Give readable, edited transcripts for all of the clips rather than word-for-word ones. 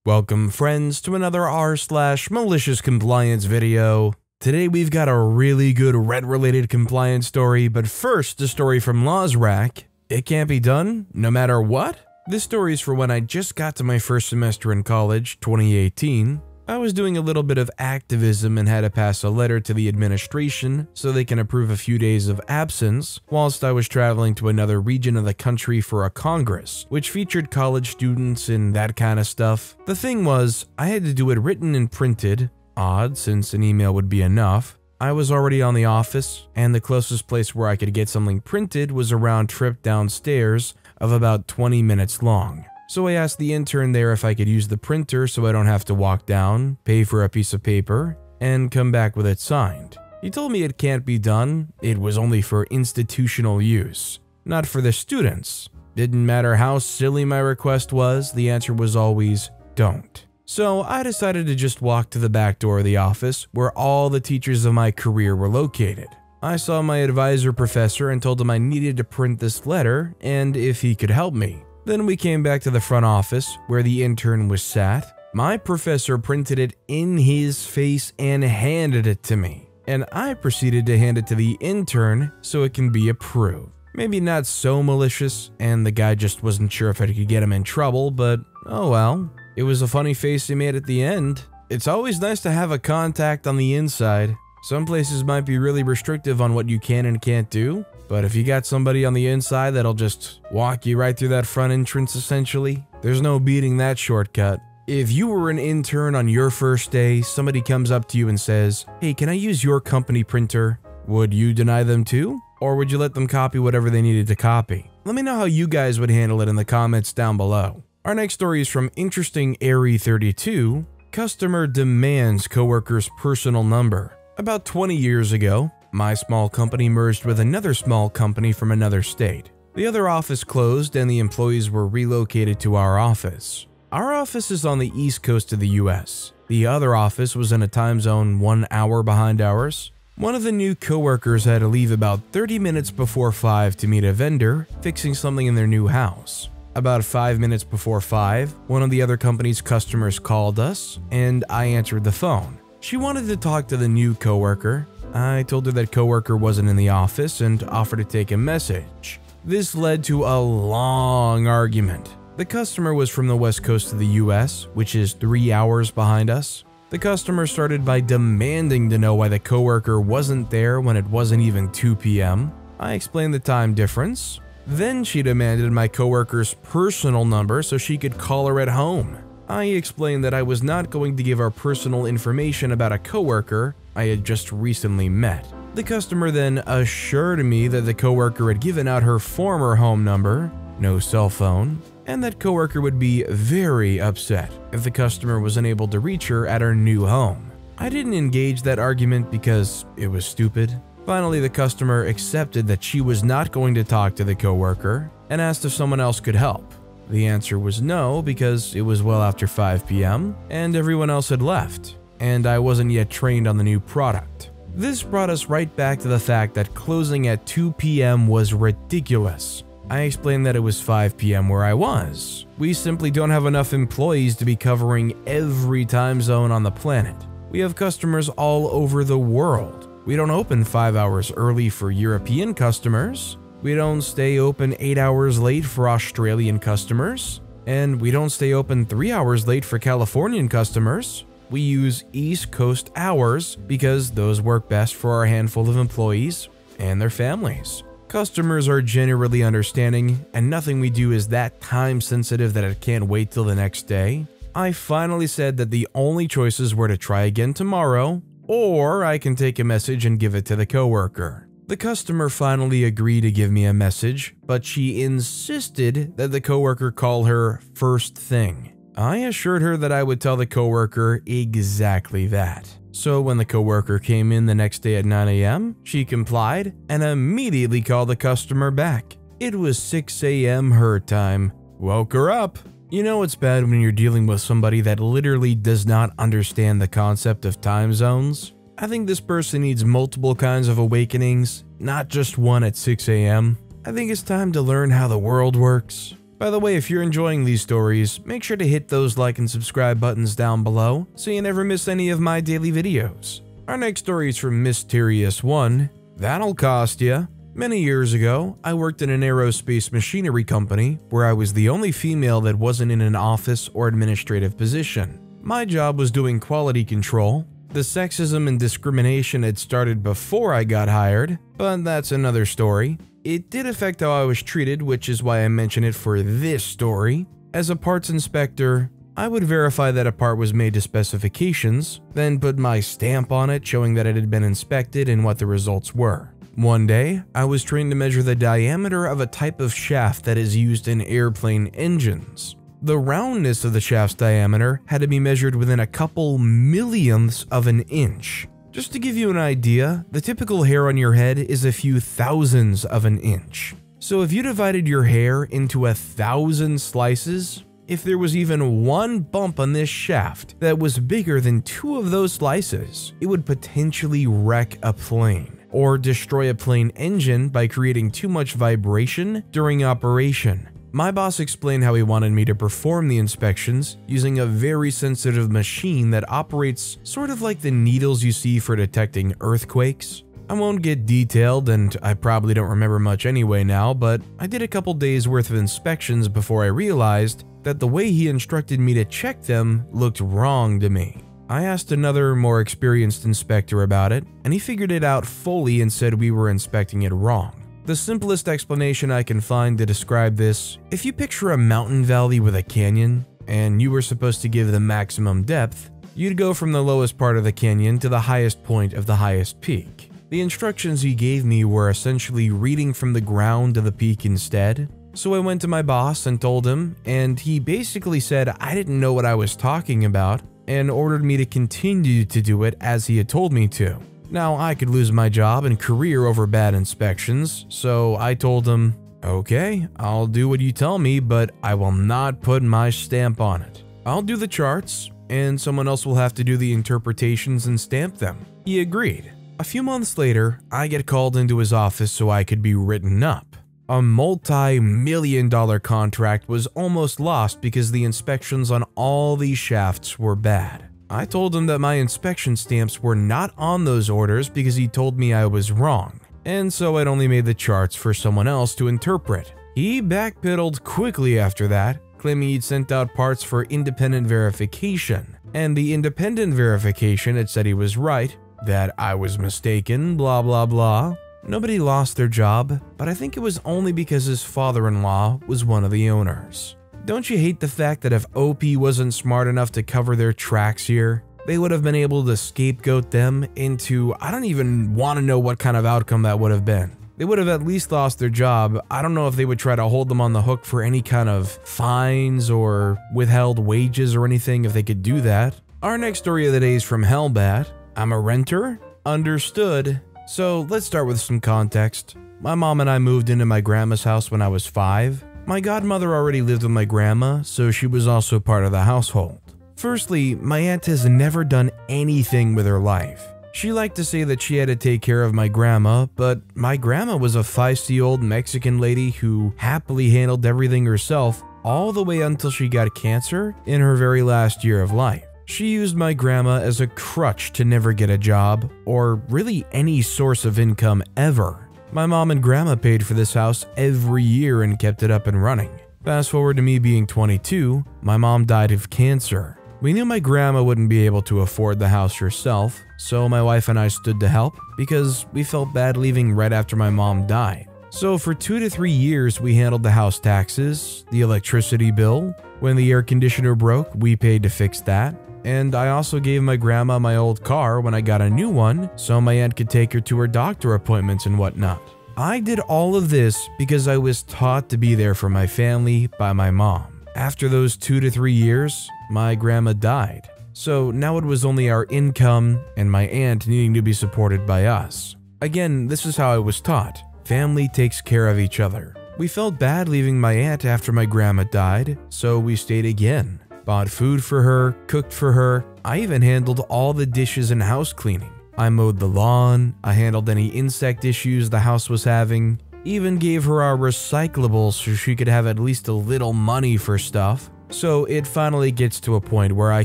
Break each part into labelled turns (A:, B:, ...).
A: Welcome friends to another r/malicious compliance video. Today we've got a really good Red related compliance story, but first a story from Law's Rack. It can't be done no matter what? This story is for when I just got to my first semester in college, 2018. I was doing a little bit of activism and had to pass a letter to the administration so they can approve a few days of absence whilst I was traveling to another region of the country for a congress, which featured college students and that kind of stuff. The thing was, I had to do it written and printed, odd since an email would be enough. I was already on the office, and the closest place where I could get something printed was a round trip downstairs of about 20 minutes long. So I asked the intern there if I could use the printer so I don't have to walk down, pay for a piece of paper, and come back with it signed. He told me it can't be done, it was only for institutional use, not for the students. Didn't matter how silly my request was, the answer was always, don't. So I decided to just walk to the back door of the office where all the teachers of my career were located. I saw my advisor professor and told him I needed to print this letter and if he could help me. Then we came back to the front office where the intern was sat. My professor printed it in his face and handed it to me. And I proceeded to hand it to the intern so it can be approved. Maybe not so malicious, and the guy just wasn't sure if I could get him in trouble, but oh well. It was a funny face he made at the end. It's always nice to have a contact on the inside. Some places might be really restrictive on what you can and can't do, but if you got somebody on the inside that'll just walk you right through that front entrance essentially, there's no beating that shortcut. If you were an intern on your first day, somebody comes up to you and says, "Hey, can I use your company printer?" Would you deny them too? Or would you let them copy whatever they needed to copy? Let me know how you guys would handle it in the comments down below. Our next story is from Interesting Airy 32. Customer demands coworker's personal number. About 20 years ago, my small company merged with another small company from another state. The other office closed and the employees were relocated to our office. Our office is on the east coast of the US. The other office was in a time zone 1 hour behind ours. One of the new coworkers had to leave about 30 minutes before 5 to meet a vendor fixing something in their new house. About 5 minutes before 5, one of the other company's customers called us and I answered the phone. She wanted to talk to the new coworker. I told her that coworker wasn't in the office and offered to take a message. This led to a long argument. The customer was from the west coast of the US, which is 3 hours behind us. The customer started by demanding to know why the coworker wasn't there when it wasn't even 2 p.m. I explained the time difference. Then she demanded my coworker's personal number so she could call her at home. I explained that I was not going to give our personal information about a coworker I had just recently met. The customer then assured me that the coworker had given out her former home number, no cell phone, and that coworker would be very upset if the customer was unable to reach her at her new home. I didn't engage that argument because it was stupid. Finally, the customer accepted that she was not going to talk to the coworker and asked if someone else could help. The answer was no because it was well after 5 p.m. and everyone else had left, and I wasn't yet trained on the new product. This brought us right back to the fact that closing at 2 p.m. was ridiculous. I explained that it was 5 p.m. where I was. We simply don't have enough employees to be covering every time zone on the planet. We have customers all over the world. We don't open 5 hours early for European customers. We don't stay open 8 hours late for Australian customers. And we don't stay open 3 hours late for Californian customers. We use East Coast hours because those work best for our handful of employees and their families. Customers are generally understanding, and nothing we do is that time sensitive that it can't wait till the next day. I finally said that the only choices were to try again tomorrow, or I can take a message and give it to the coworker. The customer finally agreed to give me a message, but she insisted that the coworker call her first thing. I assured her that I would tell the coworker exactly that. So when the coworker came in the next day at 9 a.m., she complied and immediately called the customer back. It was 6 a.m. her time. Woke her up. You know it's bad when you're dealing with somebody that literally does not understand the concept of time zones. I think this person needs multiple kinds of awakenings, not just one at 6 a.m. I think it's time to learn how the world works. By the way, if you're enjoying these stories, make sure to hit those like and subscribe buttons down below so you never miss any of my daily videos. Our next story is from Mysterious One. That'll cost ya. Many years ago, I worked in an aerospace machinery company where I was the only female that wasn't in an office or administrative position. My job was doing quality control. The sexism and discrimination had started before I got hired, but that's another story. It did affect how I was treated, which is why I mention it for this story. As a parts inspector, I would verify that a part was made to specifications, then put my stamp on it showing that it had been inspected and what the results were. One day, I was trained to measure the diameter of a type of shaft that is used in airplane engines. The roundness of the shaft's diameter had to be measured within a couple millionths of an inch. Just to give you an idea, the typical hair on your head is a few thousandths of an inch. So if you divided your hair into 1,000 slices, if there was even one bump on this shaft that was bigger than 2 of those slices, it would potentially wreck a plane or destroy a plane engine by creating too much vibration during operation. My boss explained how he wanted me to perform the inspections using a very sensitive machine that operates sort of like the needles you see for detecting earthquakes. I won't get detailed, and I probably don't remember much anyway now, but I did a couple days worth of inspections before I realized that the way he instructed me to check them looked wrong to me. I asked another, more experienced inspector about it, and he figured it out fully and said we were inspecting it wrong. The simplest explanation I can find to describe this: if you picture a mountain valley with a canyon, and you were supposed to give the maximum depth, you'd go from the lowest part of the canyon to the highest point of the highest peak. The instructions he gave me were essentially reading from the ground to the peak instead. So I went to my boss and told him, and he basically said I didn't know what I was talking about and ordered me to continue to do it as he had told me to. Now, I could lose my job and career over bad inspections, so I told him, okay, I'll do what you tell me, but I will not put my stamp on it. I'll do the charts, and someone else will have to do the interpretations and stamp them. He agreed. A few months later, I get called into his office so I could be written up. A multi-million-dollar contract was almost lost because the inspections on all these shafts were bad. I told him that my inspection stamps were not on those orders because he told me I was wrong, and so I'd only made the charts for someone else to interpret. He backpedaled quickly after that, claiming he'd sent out parts for independent verification, and the independent verification had said he was right, that I was mistaken, blah blah blah. Nobody lost their job, but I think it was only because his father-in-law was one of the owners. Don't you hate the fact that if OP wasn't smart enough to cover their tracks here, they would have been able to scapegoat them into, I don't even want to know what kind of outcome that would have been. They would have at least lost their job. I don't know if they would try to hold them on the hook for any kind of fines or withheld wages or anything if they could do that. Our next story of the day is from Hellbat. I'm a renter? Understood. So let's start with some context. My mom and I moved into my grandma's house when I was 5. My godmother already lived with my grandma, so she was also part of the household. Firstly, my aunt has never done anything with her life. She liked to say that she had to take care of my grandma, but my grandma was a feisty old Mexican lady who happily handled everything herself all the way until she got cancer in her very last year of life. She used my grandma as a crutch to never get a job, or really any source of income ever. My mom and grandma paid for this house every year and kept it up and running. Fast forward to me being 22, my mom died of cancer. We knew my grandma wouldn't be able to afford the house herself, so my wife and I stood to help because we felt bad leaving right after my mom died. So for 2 to 3 years, we handled the house taxes, the electricity bill. When the air conditioner broke, we paid to fix that. And I also gave my grandma my old car when I got a new one so my aunt could take her to her doctor appointments and whatnot. I did all of this because I was taught to be there for my family by my mom. After those 2 to 3 years, my grandma died. So now it was only our income and my aunt needing to be supported by us. Again, this is how I was taught. Family takes care of each other. We felt bad leaving my aunt after my grandma died, so we stayed again. Bought food for her, cooked for her. I even handled all the dishes and house cleaning. I mowed the lawn, I handled any insect issues the house was having. even gave her our recyclables so she could have at least a little money for stuff. So it finally gets to a point where I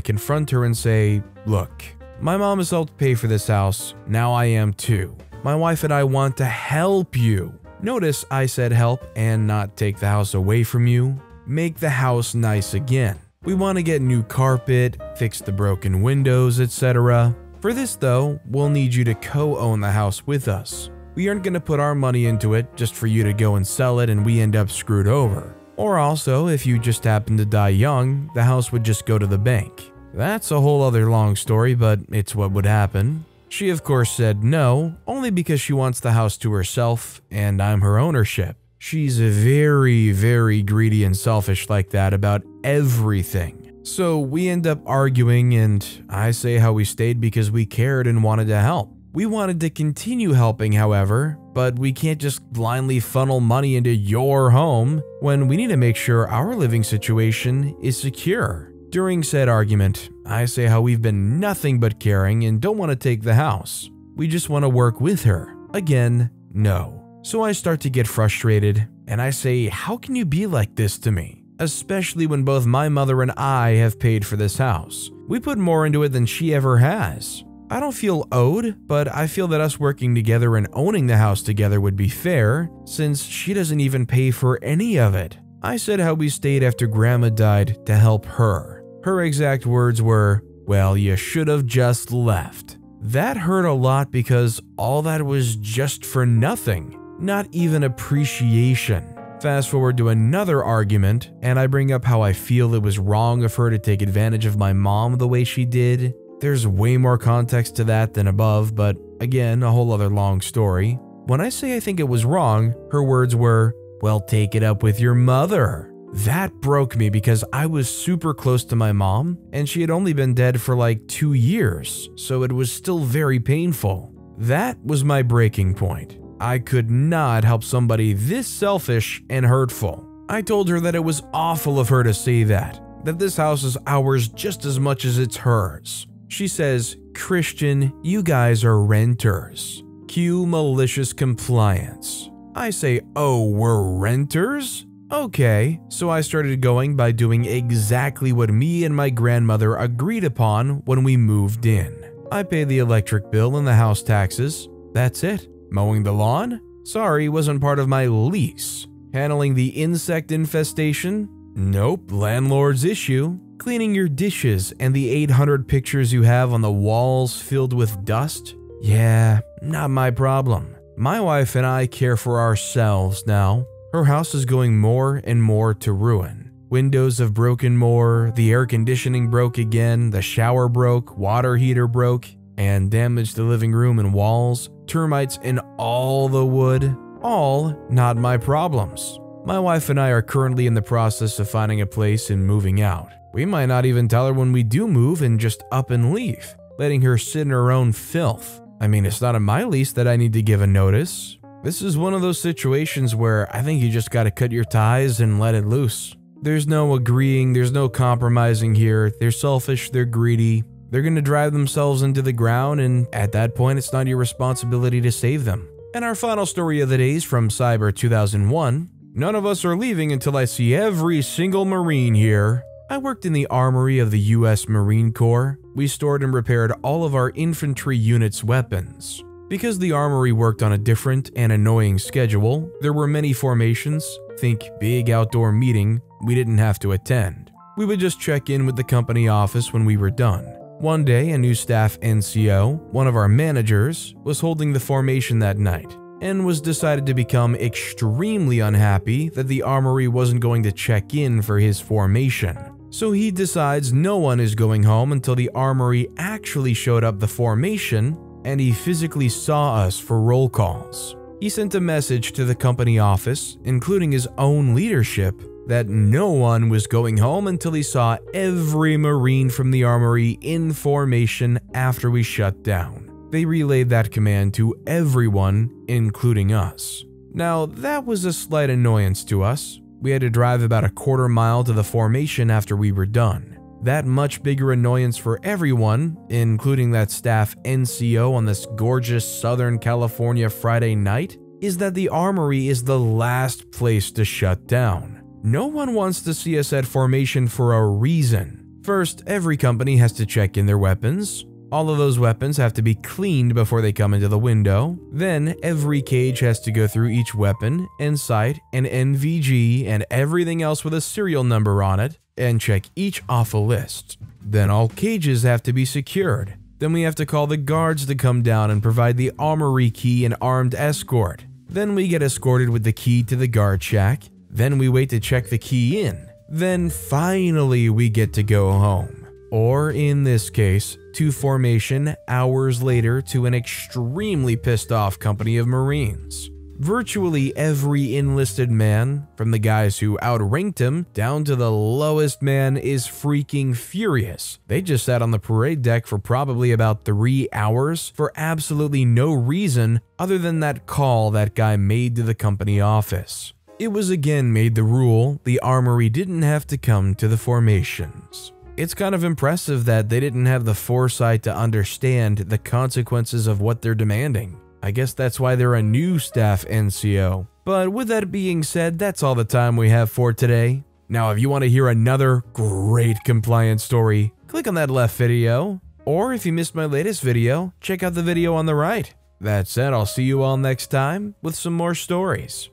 A: confront her and say, look, my mom has helped pay for this house, now I am too. My wife and I want to help you. Notice I said help and not take the house away from you. Make the house nice again. We want to get new carpet, fix the broken windows, etc. For this though, we'll need you to co-own the house with us. We aren't going to put our money into it just for you to go and sell it and we end up screwed over. Or also, if you just happen to die young, the house would just go to the bank. That's a whole other long story, but it's what would happen. She of course said no, only because she wants the house to herself and I'm her ownership. She's very, very greedy and selfish like that about everything. So we end up arguing and I say how we stayed because we cared and wanted to help. We wanted to continue helping, however, but we can't just blindly funnel money into your home when we need to make sure our living situation is secure. During said argument, I say how we've been nothing but caring and don't want to take the house. We just want to work with her. Again, no. So I start to get frustrated and I say, how can you be like this to me? Especially when both my mother and I have paid for this house. We put more into it than she ever has. I don't feel owed, but I feel that us working together and owning the house together would be fair, since she doesn't even pay for any of it. I said how we stayed after Grandma died to help her. Her exact words were, well, you should have just left. That hurt a lot because all that was just for nothing, not even appreciation. Fast forward to another argument, and I bring up how I feel it was wrong of her to take advantage of my mom the way she did. There's way more context to that than above, but again, a whole other long story. When I say I think it was wrong, her words were, well, take it up with your mother. That broke me because I was super close to my mom, and she had only been dead for like 2 years, so it was still very painful. That was my breaking point. I could not help somebody this selfish and hurtful. I told her that it was awful of her to say that this house is ours just as much as it's hers. She says, Christian, you guys are renters. Cue malicious compliance. I say, oh, we're renters? Okay, so I started going by doing exactly what me and my grandmother agreed upon when we moved in. I pay the electric bill and the house taxes. That's it. Mowing the lawn? Sorry, wasn't part of my lease. Handling the insect infestation? Nope, landlord's issue. Cleaning your dishes and the 800 pictures you have on the walls filled with dust? Yeah, not my problem. My wife and I care for ourselves now. Her house is going more and more to ruin. Windows have broken more, the air conditioning broke again, the shower broke, water heater broke, and damaged the living room and walls, termites in all the wood. All not my problems. My wife and I are currently in the process of finding a place and moving out. We might not even tell her when we do move and just up and leave, letting her sit in her own filth. I mean, it's not on my lease that I need to give a notice. This is one of those situations where I think you just gotta cut your ties and let it loose. There's no agreeing, there's no compromising here. They're selfish, they're greedy. They're gonna drive themselves into the ground, and at that point, it's not your responsibility to save them. And our final story of the day is from Cyber 2001. None of us are leaving until I see every single Marine here. I worked in the armory of the US Marine Corps. We stored and repaired all of our infantry units' weapons. Because the armory worked on a different and annoying schedule, there were many formations, think big outdoor meeting, we didn't have to attend. We would just check in with the company office when we were done. One day, a new staff NCO, one of our managers, was holding the formation that night and was decided to become extremely unhappy that the armory wasn't going to check in for his formation. So he decides no one is going home until the armory actually showed up the formation and he physically saw us for roll calls. He sent a message to the company office, including his own leadership, that no one was going home until he saw every Marine from the armory in formation after we shut down. They relayed that command to everyone, including us. Now, that was a slight annoyance to us. We had to drive about a quarter mile to the formation after we were done. That much bigger annoyance for everyone, including that staff NCO on this gorgeous Southern California Friday night, is that the armory is the last place to shut down. No one wants to see us at formation for a reason. First, every company has to check in their weapons. All of those weapons have to be cleaned before they come into the window. Then, every cage has to go through each weapon, and sight, and NVG, and everything else with a serial number on it, and check each off a list. Then all cages have to be secured. Then we have to call the guards to come down and provide the armory key and armed escort. Then we get escorted with the key to the guard shack. Then we wait to check the key in. Then finally we get to go home. Or in this case, to formation hours later to an extremely pissed off company of Marines. Virtually every enlisted man, from the guys who outranked him down to the lowest man, is freaking furious. They just sat on the parade deck for probably about 3 hours for absolutely no reason other than that call that guy made to the company office. It was again made the rule the armory didn't have to come to the formations. It's kind of impressive that they didn't have the foresight to understand the consequences of what they're demanding. I guess that's why they're a new staff NCO. But with that being said, that's all the time we have for today. Now, if you want to hear another great compliance story, click on that left video. Or if you missed my latest video, check out the video on the right. That said, I'll see you all next time with some more stories.